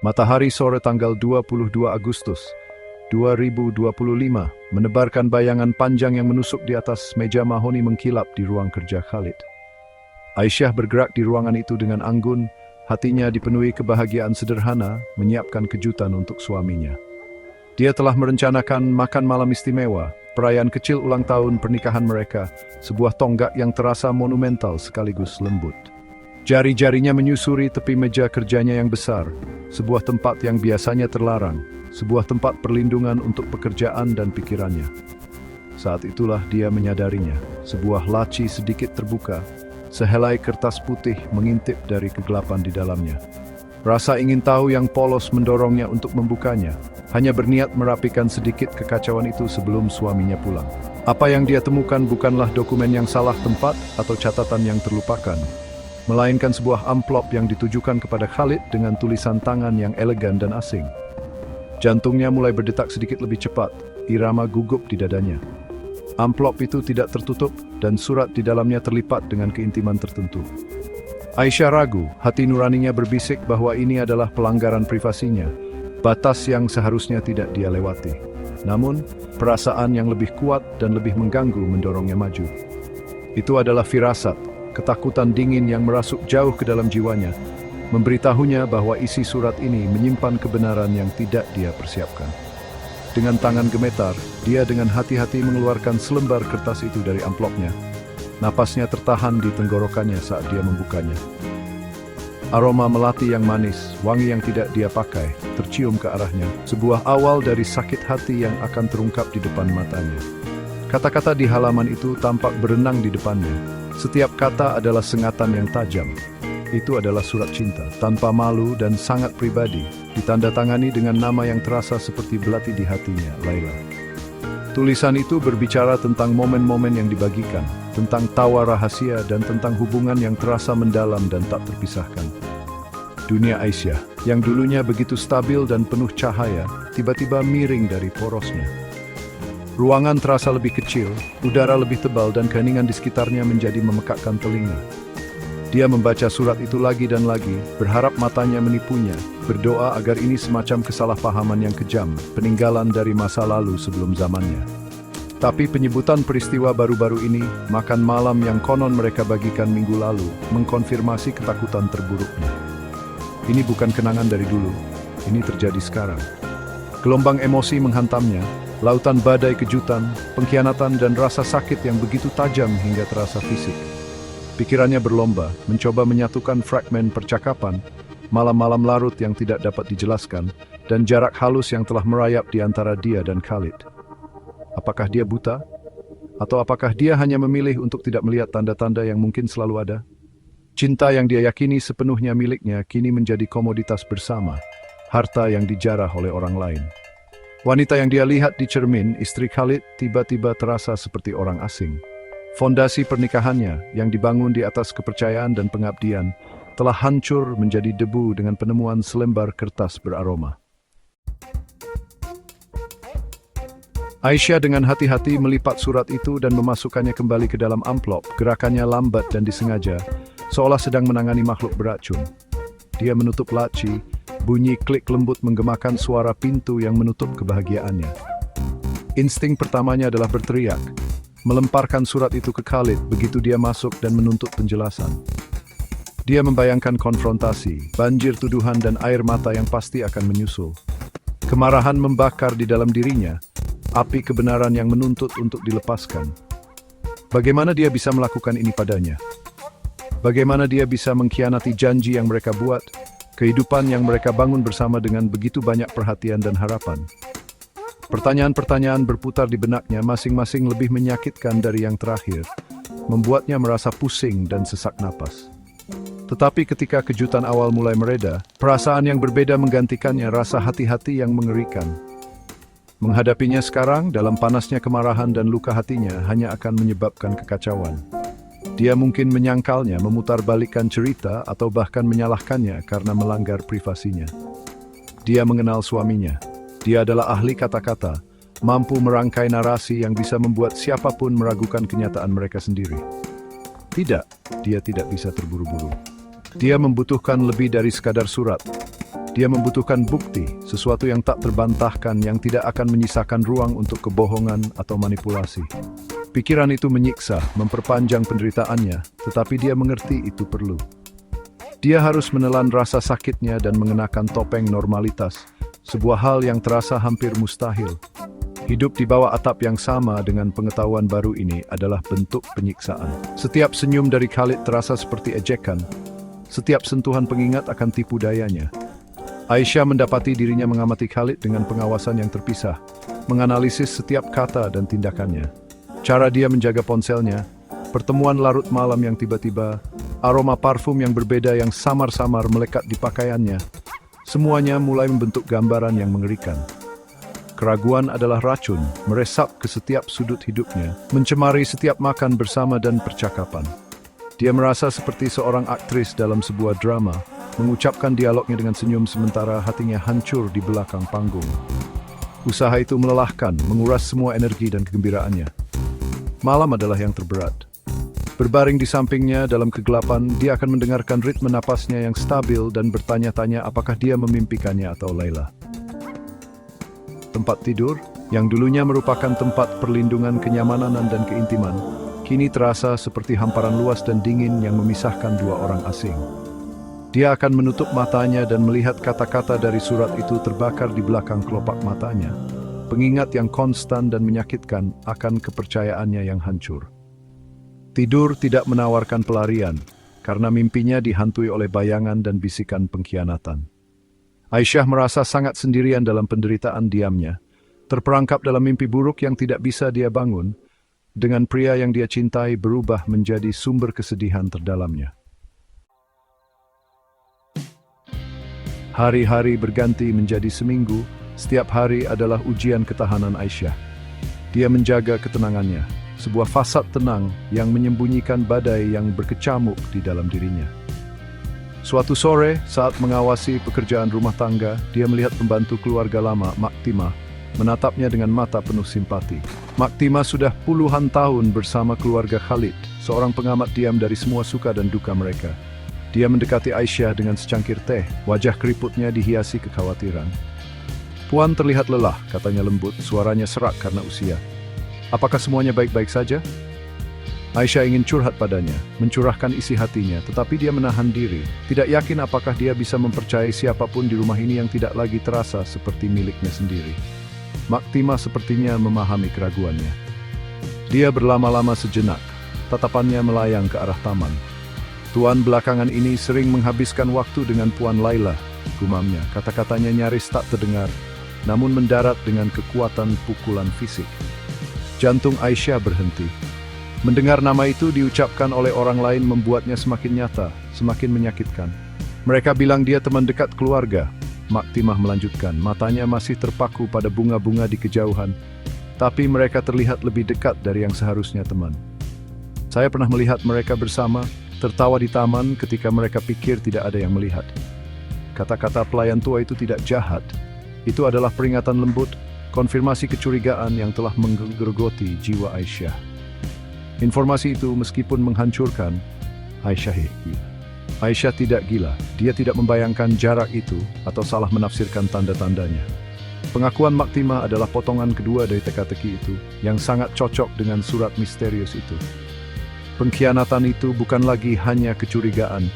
Matahari sore tanggal 22 Agustus 2025 menebarkan bayangan panjang yang menusuk di atas meja mahoni mengkilap di ruang kerja Khalid. Aisyah bergerak di ruangan itu dengan anggun, hatinya dipenuhi kebahagiaan sederhana, menyiapkan kejutan untuk suaminya. Dia telah merencanakan makan malam istimewa, perayaan kecil ulang tahun pernikahan mereka, sebuah tonggak yang terasa monumental sekaligus lembut. Jari-jarinya menyusuri tepi meja kerjanya yang besar, sebuah tempat yang biasanya terlarang, sebuah tempat perlindungan untuk pekerjaan dan pikirannya. Saat itulah dia menyadarinya, sebuah laci sedikit terbuka, sehelai kertas putih mengintip dari kegelapan di dalamnya. Rasa ingin tahu yang polos mendorongnya untuk membukanya, hanya berniat merapikan sedikit kekacauan itu sebelum suaminya pulang. Apa yang dia temukan bukanlah dokumen yang salah tempat atau catatan yang terlupakan, melainkan sebuah amplop yang ditujukan kepada Khalid dengan tulisan tangan yang elegan dan asing. Jantungnya mulai berdetak sedikit lebih cepat, irama gugup di dadanya. Amplop itu tidak tertutup dan surat di dalamnya terlipat dengan keintiman tertentu. Aisyah ragu, hati nuraninya berbisik bahwa ini adalah pelanggaran privasinya, batas yang seharusnya tidak dia lewati. Namun, perasaan yang lebih kuat dan lebih mengganggu mendorongnya maju. Itu adalah firasat, ketakutan dingin yang merasuk jauh ke dalam jiwanya, memberitahunya bahwa isi surat ini menyimpan kebenaran yang tidak dia persiapkan. Dengan tangan gemetar, dia dengan hati-hati mengeluarkan selembar kertas itu dari amplopnya. Napasnya tertahan di tenggorokannya saat dia membukanya. Aroma melati yang manis, wangi yang tidak dia pakai, tercium ke arahnya. Sebuah awal dari sakit hati yang akan terungkap di depan matanya. Kata-kata di halaman itu tampak berenang di depannya. Setiap kata adalah sengatan yang tajam. Itu adalah surat cinta, tanpa malu dan sangat pribadi, ditandatangani dengan nama yang terasa seperti belati di hatinya, Laila. Tulisan itu berbicara tentang momen-momen yang dibagikan, tentang tawa rahasia dan tentang hubungan yang terasa mendalam dan tak terpisahkan. Dunia Aisyah, yang dulunya begitu stabil dan penuh cahaya, tiba-tiba miring dari porosnya. Ruangan terasa lebih kecil, udara lebih tebal dan keheningan di sekitarnya menjadi memekakkan telinga. Dia membaca surat itu lagi dan lagi, berharap matanya menipunya, berdoa agar ini semacam kesalahpahaman yang kejam, peninggalan dari masa lalu sebelum zamannya. Tapi penyebutan peristiwa baru-baru ini, makan malam yang konon mereka bagikan minggu lalu, mengkonfirmasi ketakutan terburuknya. Ini bukan kenangan dari dulu, ini terjadi sekarang. Gelombang emosi menghantamnya, lautan badai kejutan, pengkhianatan dan rasa sakit yang begitu tajam hingga terasa fisik. Pikirannya berlomba, mencoba menyatukan fragmen percakapan, malam-malam larut yang tidak dapat dijelaskan, dan jarak halus yang telah merayap di antara dia dan Khalid. Apakah dia buta? Atau apakah dia hanya memilih untuk tidak melihat tanda-tanda yang mungkin selalu ada? Cinta yang dia yakini sepenuhnya miliknya kini menjadi komoditas bersama, harta yang dijarah oleh orang lain. Wanita yang dia lihat di cermin, istri Khalid, tiba-tiba terasa seperti orang asing. Fondasi pernikahannya yang dibangun di atas kepercayaan dan pengabdian telah hancur menjadi debu dengan penemuan selembar kertas beraroma. Aisyah dengan hati-hati melipat surat itu dan memasukkannya kembali ke dalam amplop. Gerakannya lambat dan disengaja, seolah sedang menangani makhluk beracun. Dia menutup laci, bunyi klik lembut menggemakan suara pintu yang menutup kebahagiaannya. Insting pertamanya adalah berteriak, melemparkan surat itu ke Khalid begitu dia masuk dan menuntut penjelasan. Dia membayangkan konfrontasi, banjir tuduhan dan air mata yang pasti akan menyusul. Kemarahan membakar di dalam dirinya, api kebenaran yang menuntut untuk dilepaskan. Bagaimana dia bisa melakukan ini padanya? Bagaimana dia bisa mengkhianati janji yang mereka buat, kehidupan yang mereka bangun bersama dengan begitu banyak perhatian dan harapan? Pertanyaan-pertanyaan berputar di benaknya, masing-masing lebih menyakitkan dari yang terakhir, membuatnya merasa pusing dan sesak napas. Tetapi ketika kejutan awal mulai mereda, perasaan yang berbeda menggantikannya, rasa hati-hati yang mengerikan. Menghadapinya sekarang, dalam panasnya kemarahan dan luka hatinya, hanya akan menyebabkan kekacauan. Dia mungkin menyangkalnya, memutarbalikkan cerita, atau bahkan menyalahkannya karena melanggar privasinya. Dia mengenal suaminya. Dia adalah ahli kata-kata, mampu merangkai narasi yang bisa membuat siapapun meragukan kenyataan mereka sendiri. Tidak, dia tidak bisa terburu-buru. Dia membutuhkan lebih dari sekadar surat. Dia membutuhkan bukti, sesuatu yang tak terbantahkan yang tidak akan menyisakan ruang untuk kebohongan atau manipulasi. Pikiran itu menyiksa, memperpanjang penderitaannya, tetapi dia mengerti itu perlu. Dia harus menelan rasa sakitnya dan mengenakan topeng normalitas, sebuah hal yang terasa hampir mustahil. Hidup di bawah atap yang sama dengan pengetahuan baru ini adalah bentuk penyiksaan. Setiap senyum dari Khalid terasa seperti ejekan. Setiap sentuhan pengingat akan tipu dayanya. Aisyah mendapati dirinya mengamati Khalid dengan pengawasan yang terpisah, menganalisis setiap kata dan tindakannya. Cara dia menjaga ponselnya, pertemuan larut malam yang tiba-tiba, aroma parfum yang berbeda yang samar-samar melekat di pakaiannya, semuanya mulai membentuk gambaran yang mengerikan. Keraguan adalah racun, meresap ke setiap sudut hidupnya, mencemari setiap makan bersama dan percakapan. Dia merasa seperti seorang aktris dalam sebuah drama, mengucapkan dialognya dengan senyum sementara hatinya hancur di belakang panggung. Usaha itu melelahkan, menguras semua energi dan kegembiraannya. Malam adalah yang terberat. Berbaring di sampingnya dalam kegelapan, dia akan mendengarkan ritme napasnya yang stabil dan bertanya-tanya apakah dia memimpikannya atau Laila. Tempat tidur, yang dulunya merupakan tempat perlindungan kenyamanan dan keintiman, kini terasa seperti hamparan luas dan dingin yang memisahkan dua orang asing. Dia akan menutup matanya dan melihat kata-kata dari surat itu terbakar di belakang kelopak matanya. Pengingat yang konstan dan menyakitkan akan kepercayaannya yang hancur. Tidur tidak menawarkan pelarian, karena mimpinya dihantui oleh bayangan dan bisikan pengkhianatan. Aisyah merasa sangat sendirian dalam penderitaan diamnya, terperangkap dalam mimpi buruk yang tidak bisa dia bangun, dengan pria yang dia cintai berubah menjadi sumber kesedihan terdalamnya. Hari-hari berganti menjadi seminggu, setiap hari adalah ujian ketahanan Aisyah. Dia menjaga ketenangannya, sebuah fasad tenang yang menyembunyikan badai yang berkecamuk di dalam dirinya. Suatu sore, saat mengawasi pekerjaan rumah tangga, dia melihat pembantu keluarga lama, Maktimah, menatapnya dengan mata penuh simpati. Maktimah sudah puluhan tahun bersama keluarga Khalid, seorang pengamat diam dari semua suka dan duka mereka. Dia mendekati Aisyah dengan secangkir teh, wajah keriputnya dihiasi kekhawatiran. "Puan terlihat lelah," katanya lembut, suaranya serak karena usia. "Apakah semuanya baik-baik saja?" Aisyah ingin curhat padanya, mencurahkan isi hatinya, tetapi dia menahan diri, tidak yakin apakah dia bisa mempercayai siapapun di rumah ini yang tidak lagi terasa seperti miliknya sendiri. Maktimah sepertinya memahami keraguannya. Dia berlama-lama sejenak, tatapannya melayang ke arah taman. "Tuan belakangan ini sering menghabiskan waktu dengan Puan Laila," gumamnya. Kata-katanya nyaris tak terdengar, namun mendarat dengan kekuatan pukulan fisik. Jantung Aisyah berhenti. Mendengar nama itu diucapkan oleh orang lain membuatnya semakin nyata, semakin menyakitkan. "Mereka bilang dia teman dekat keluarga," Maktimah melanjutkan. Matanya masih terpaku pada bunga-bunga di kejauhan, tapi mereka terlihat lebih dekat dari yang seharusnya teman. "Saya pernah melihat mereka bersama, tertawa di taman ketika mereka pikir tidak ada yang melihat." Kata-kata pelayan tua itu tidak jahat. Itu adalah peringatan lembut, konfirmasi kecurigaan yang telah menggerogoti jiwa Aisyah. Informasi itu meskipun menghancurkan, Aisyah tidak gila. Dia tidak membayangkan jarak itu atau salah menafsirkan tanda-tandanya. Pengakuan Maktimah adalah potongan kedua dari teka-teki itu, yang sangat cocok dengan surat misterius itu. Pengkhianatan itu bukan lagi hanya kecurigaan,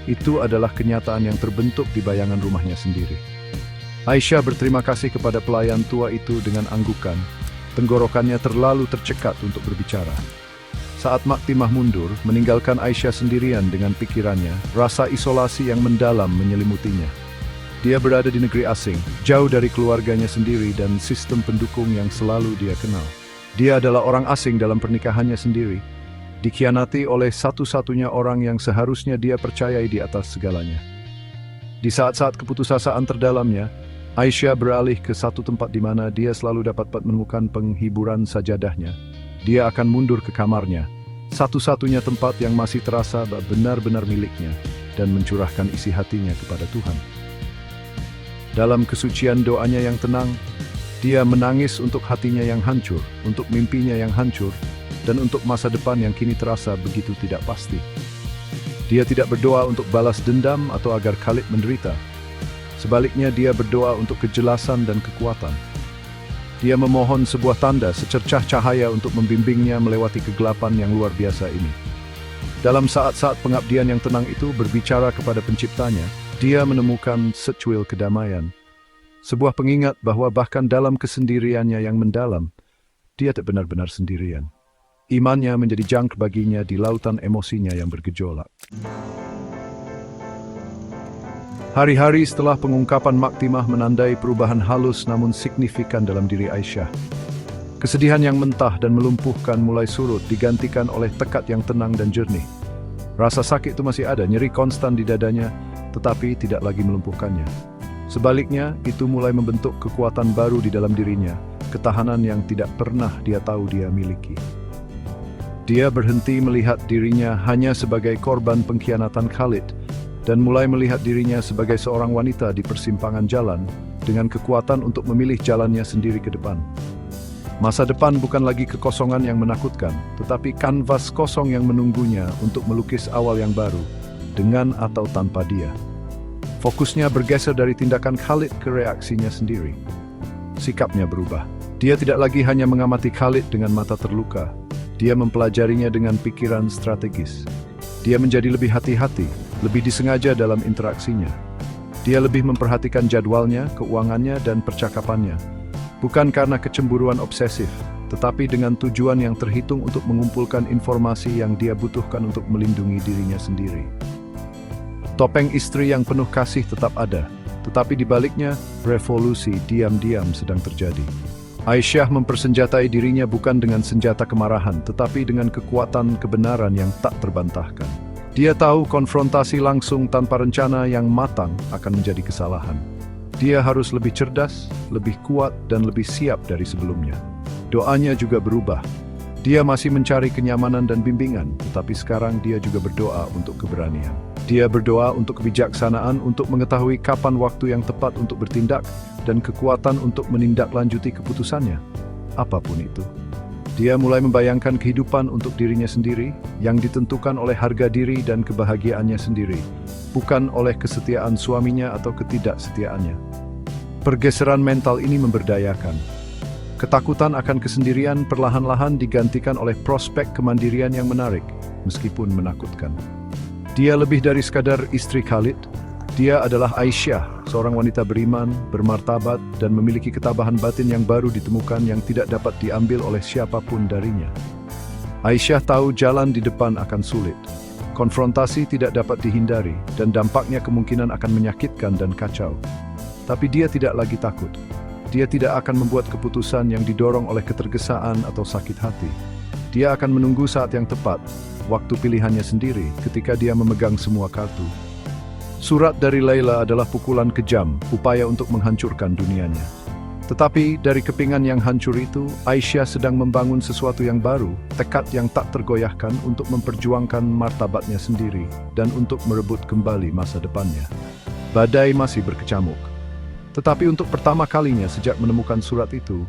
itu adalah kenyataan yang terbentuk di bayangan rumahnya sendiri. Aisyah berterima kasih kepada pelayan tua itu dengan anggukan, tenggorokannya terlalu tercekat untuk berbicara. Saat Maktimah mundur, meninggalkan Aisyah sendirian dengan pikirannya, rasa isolasi yang mendalam menyelimutinya. Dia berada di negeri asing, jauh dari keluarganya sendiri dan sistem pendukung yang selalu dia kenal. Dia adalah orang asing dalam pernikahannya sendiri, dikhianati oleh satu-satunya orang yang seharusnya dia percayai di atas segalanya. Di saat-saat keputusasaan terdalamnya, Aisyah beralih ke satu tempat di mana dia selalu dapat menemukan penghiburan sajadahnya. Dia akan mundur ke kamarnya, satu-satunya tempat yang masih terasa benar-benar miliknya, dan mencurahkan isi hatinya kepada Tuhan. Dalam kesucian doanya yang tenang, dia menangis untuk hatinya yang hancur, untuk mimpinya yang hancur, dan untuk masa depan yang kini terasa begitu tidak pasti. Dia tidak berdoa untuk balas dendam atau agar Khalid menderita. Sebaliknya dia berdoa untuk kejelasan dan kekuatan. Dia memohon sebuah tanda secercah cahaya untuk membimbingnya melewati kegelapan yang luar biasa ini. Dalam saat-saat pengabdian yang tenang itu berbicara kepada penciptanya, dia menemukan secuil kedamaian. Sebuah pengingat bahwa bahkan dalam kesendiriannya yang mendalam, dia tak benar-benar sendirian. Imannya menjadi jangkar baginya di lautan emosinya yang bergejolak. Hari-hari setelah pengungkapan Maktimah menandai perubahan halus namun signifikan dalam diri Aisyah. Kesedihan yang mentah dan melumpuhkan mulai surut digantikan oleh tekad yang tenang dan jernih. Rasa sakit itu masih ada, nyeri konstan di dadanya, tetapi tidak lagi melumpuhkannya. Sebaliknya, itu mulai membentuk kekuatan baru di dalam dirinya, ketahanan yang tidak pernah dia tahu dia miliki. Dia berhenti melihat dirinya hanya sebagai korban pengkhianatan Khalid, dan mulai melihat dirinya sebagai seorang wanita di persimpangan jalan dengan kekuatan untuk memilih jalannya sendiri ke depan. Masa depan bukan lagi kekosongan yang menakutkan, tetapi kanvas kosong yang menunggunya untuk melukis awal yang baru, dengan atau tanpa dia. Fokusnya bergeser dari tindakan Khalid ke reaksinya sendiri. Sikapnya berubah. Dia tidak lagi hanya mengamati Khalid dengan mata terluka, dia mempelajarinya dengan pikiran strategis. Dia menjadi lebih hati-hati, lebih disengaja dalam interaksinya. Dia lebih memperhatikan jadwalnya, keuangannya, dan percakapannya. Bukan karena kecemburuan obsesif, tetapi dengan tujuan yang terhitung untuk mengumpulkan informasi yang dia butuhkan untuk melindungi dirinya sendiri. Topeng istri yang penuh kasih tetap ada, tetapi di baliknya, revolusi diam-diam sedang terjadi. Aisyah mempersenjatai dirinya bukan dengan senjata kemarahan, tetapi dengan kekuatan kebenaran yang tak terbantahkan. Dia tahu konfrontasi langsung tanpa rencana yang matang akan menjadi kesalahan. Dia harus lebih cerdas, lebih kuat, dan lebih siap dari sebelumnya. Doanya juga berubah. Dia masih mencari kenyamanan dan bimbingan, tetapi sekarang dia juga berdoa untuk keberanian. Dia berdoa untuk kebijaksanaan, untuk mengetahui kapan waktu yang tepat untuk bertindak, dan kekuatan untuk menindaklanjuti keputusannya, apapun itu. Dia mulai membayangkan kehidupan untuk dirinya sendiri, yang ditentukan oleh harga diri dan kebahagiaannya sendiri, bukan oleh kesetiaan suaminya atau ketidaksetiaannya. Pergeseran mental ini memberdayakan. Ketakutan akan kesendirian perlahan-lahan digantikan oleh prospek kemandirian yang menarik, meskipun menakutkan. Dia lebih dari sekadar istri Khalid. Dia adalah Aisyah, seorang wanita beriman, bermartabat, dan memiliki ketabahan batin yang baru ditemukan yang tidak dapat diambil oleh siapapun darinya. Aisyah tahu jalan di depan akan sulit. Konfrontasi tidak dapat dihindari, dan dampaknya kemungkinan akan menyakitkan dan kacau. Tapi dia tidak lagi takut. Dia tidak akan membuat keputusan yang didorong oleh ketergesaan atau sakit hati. Dia akan menunggu saat yang tepat, waktu pilihannya sendiri ketika dia memegang semua kartu. Surat dari Laila adalah pukulan kejam, upaya untuk menghancurkan dunianya. Tetapi dari kepingan yang hancur itu, Aisyah sedang membangun sesuatu yang baru, tekad yang tak tergoyahkan untuk memperjuangkan martabatnya sendiri dan untuk merebut kembali masa depannya. Badai masih berkecamuk. Tetapi untuk pertama kalinya sejak menemukan surat itu,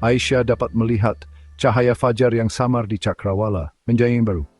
Aisyah dapat melihat cahaya fajar yang samar di cakrawala menjadi yang baru.